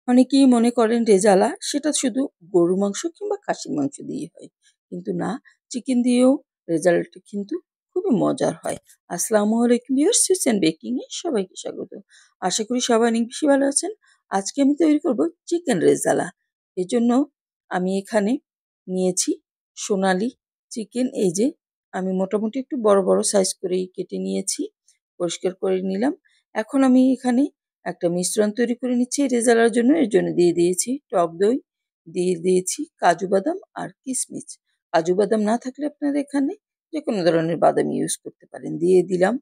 অনেকেই মনে করেন রেজালা সেটা শুধু গরুর মাংস কিংবা খাসির মাংস দিয়ে হয়, কিন্তু না, চিকেন দিয়েও রেজাল্টটা কিন্তু খুবই মজার হয়। আসসালামু আলাইকুম ভিউয়ার্স, সুইটস অ্যান্ড বেকিং এ সবাইকে স্বাগত। আশা করি সবাই অনেক বেশি ভালো আছেন। আজকে আমি তৈরি করব চিকেন রেজালা। এর জন্য আমি এখানে নিয়েছি সোনালি চিকেন। এই যে আমি মোটামুটি একটু বড় বড় সাইজ করেই কেটে নিয়েছি, পরিষ্কার করে নিলাম। এখন আমি এখানে একটা মিশ্রণ তৈরি করে নিচ্ছি রেজালার জন্য। এর জন্য দিয়ে দিয়েছি টক দই, দিয়ে দিয়েছি কাজু বাদাম আর কিশমিশ। কাজু বাদাম না থাকলে আপনারা এখানে যে কোনো ধরনের বাদাম ইউজ করতে পারেন। দিয়ে দিলাম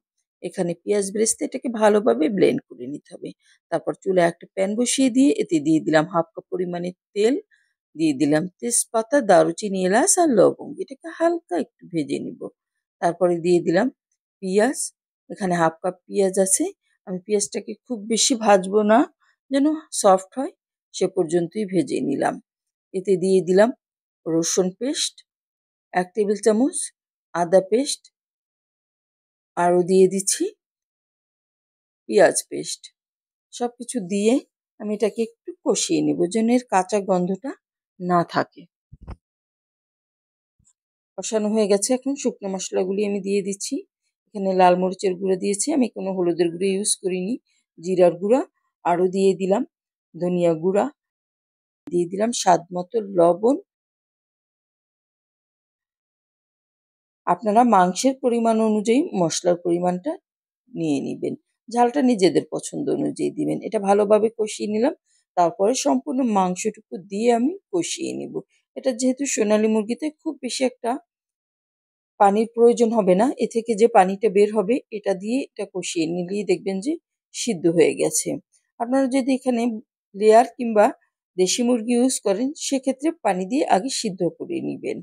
এখানে পেঁয়াজ বেরেস্তা, এটাকে ভালোভাবে ব্লেন্ড করে নিতে হবে। তারপর চুলায় একটা প্যান বসিয়ে দিয়ে এতে দিয়ে দিলাম হাফ কাপ পরিমাণে তেল, দিয়ে দিলাম তেজপাতা, দারুচিনি, এলাচ আর লবঙ্গ, এটাকে হালকা একটু ভেজে নিব। তারপরে দিয়ে দিলাম পেঁয়াজ, এখানে হাফ কাপ পেঁয়াজ আছে। আমি পেঁয়াজটাকে খুব বেশি ভাজবো না, যেন সফট হয় সে পর্যন্তই ভেজে নিলাম। এতে দিয়ে দিলাম রসুন পেস্ট 1 টেবিল চামচ, আদা পেস্ট, আরও দিয়ে দিচ্ছি পেঁয়াজ পেস্ট। সব কিছু দিয়ে আমি এটাকে একটু কষিয়ে নেব যেন এর কাঁচা গন্ধটা না থাকে। কষানো হয়ে গেছে, এখন শুকনো মশলাগুলি আমি দিয়ে দিচ্ছি। এখানে লাল মরিচের গুঁড়ো দিয়েছি, আমি কোনো হলুদের গুঁড়ো ইউজ করিনি, জিরার গুঁড়া, আরও দিয়ে দিলাম ধনিয়া গুঁড়া, দিয়ে দিলাম স্বাদ মতো লবণ। আপনারা মাংসের পরিমাণ অনুযায়ী মশলার পরিমাণটা নিয়ে নেবেন, ঝালটা নিজেদের পছন্দ অনুযায়ী দিবেন। এটা ভালোভাবে কষিয়ে নিলাম। তারপরে সম্পূর্ণ মাংসটুকু দিয়ে আমি কষিয়ে নেব। এটা যেহেতু সোনালী মুরগিতে খুব বেশি একটা পানির প্রয়োজন হবে না, এ থেকে যে পানিটা বের হবে এটা দিয়ে এটা কষিয়ে নিলেই দেখবেন যে সিদ্ধ হয়ে গেছে। আপনারা যদি এখানে লেয়ার কিংবা দেশি মুরগি ইউজ করেন সেক্ষেত্রে পানি দিয়ে আগে সিদ্ধ করে নেবেন।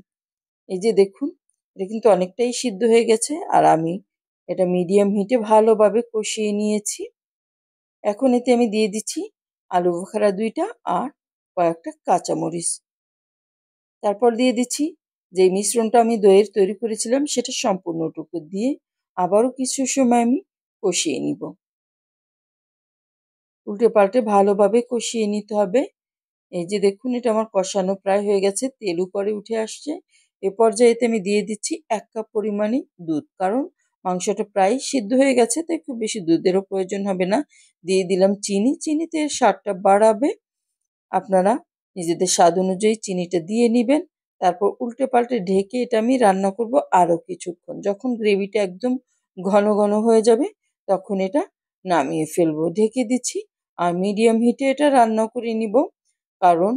এই যে দেখুন, এটা কিন্তু অনেকটাই সিদ্ধ হয়ে গেছে আর আমি এটা মিডিয়াম হিটে ভালোভাবে কষিয়ে নিয়েছি। এখন এতে আমি দিয়ে দিচ্ছি আলু বোখারা 2টা আর কয়েকটা কাঁচামরিচ। তারপর দিয়ে দিচ্ছি যে মিশ্রণটা আমি দইয়ের তৈরি করেছিলাম সেটা সম্পূর্ণটুকু দিয়ে আবারও কিছু সময় আমি কষিয়ে নিব। উল্টে পাল্টে ভালোভাবে কষিয়ে নিতে হবে। এই যে দেখুন, এটা আমার কষানো প্রায় হয়ে গেছে, তেল উপরে উঠে আসছে। এ পর্যায়েতে আমি দিয়ে দিচ্ছি 1 কাপ পরিমাণে দুধ, কারণ মাংসটা প্রায় সিদ্ধ হয়ে গেছে, তাই খুব বেশি দুধেরও প্রয়োজন হবে না। দিয়ে দিলাম চিনি, চিনিতে স্বাদটা বাড়াবে। আপনারা নিজেদের স্বাদ অনুযায়ী চিনিটা দিয়ে নেবেন। তারপর উল্টে পাল্টে ঢেকে এটা আমি রান্না করব আরও কিছুক্ষণ। যখন গ্রেভিটা একদম ঘন ঘন হয়ে যাবে তখন এটা নামিয়ে ফেলবো। ঢেকে দিচ্ছি আর মিডিয়াম হিটে এটা রান্না করে নিব, কারণ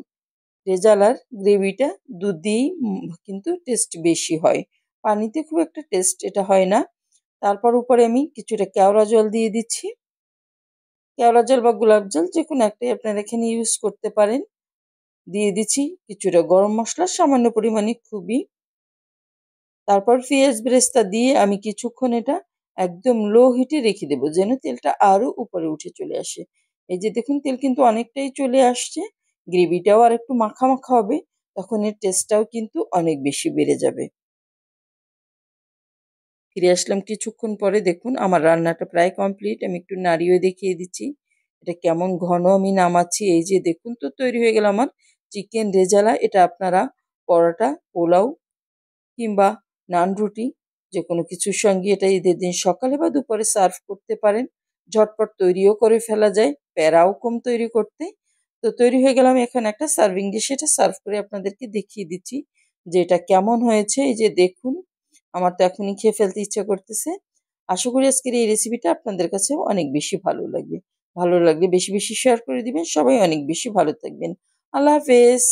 রেজালার গ্রেভিটা দুধ দিয়েই কিন্তু টেস্ট বেশি হয়, পানিতে খুব একটা টেস্ট এটা হয় না। তারপর উপরে আমি কিছুটা কেওড়া জল দিয়ে দিচ্ছি। কেওড়া জল বা গোলাপ জল যে কোনো একটাই আপনারা এখানে ইউজ করতে পারেন। দিয়ে দিচ্ছি কিছুটা গরম মশলা সামান্য পরিমাণে খুবই। তারপর পেঁয়াজ বেরেস্তা দিয়ে আমি কিছুক্ষণ এটা একদম লো হিটে রেখে দেবো যেন তেলটা আরও উপরে উঠে চলে আসে। এই যে দেখুন, তেল কিন্তু অনেকটাই চলে আসছে, গ্রেভিটাও আর একটু মাখা মাখা হবে, তখন এর টেস্টটাও কিন্তু অনেক বেশি বেড়ে যাবে। ফিরে আসলাম কিছুক্ষণ পরে, দেখুন আমার রান্নাটা প্রায় কমপ্লিট। আমি একটু নাড়িয়ে দেখিয়ে দিচ্ছি এটা কেমন ঘন আমি নামাচ্ছি। এই যে দেখুন তো, তৈরি হয়ে গেল আমার চিকেন রেজালা। এটা আপনারা পরোটা, পোলাও কিংবা নান রুটি যে কোনো কিছুর সঙ্গে এটা ঈদের দিন সকালে বা দুপুরে সার্ভ করতে পারেন। ঝটপট তৈরিও করে ফেলা যায়, প্যারাও কম তৈরি করতে। তো তৈরি হয়ে গেলাম, এখন একটা সার্ভিং ডিশে এটা সার্ভ করে আপনাদেরকে দেখিয়ে দিচ্ছি যে এটা কেমন হয়েছে। এই যে দেখুন, আমার তো এখনই খেয়ে ফেলতে ইচ্ছা করতেছে। আশা করি আজকের এই রেসিপিটা আপনাদের কাছেও অনেক বেশি ভালো লাগবে। ভালো লাগলে বেশি বেশি শেয়ার করে দিবেন। সবাই অনেক বেশি ভালো থাকবেন। আল্লাহ হাফেজ।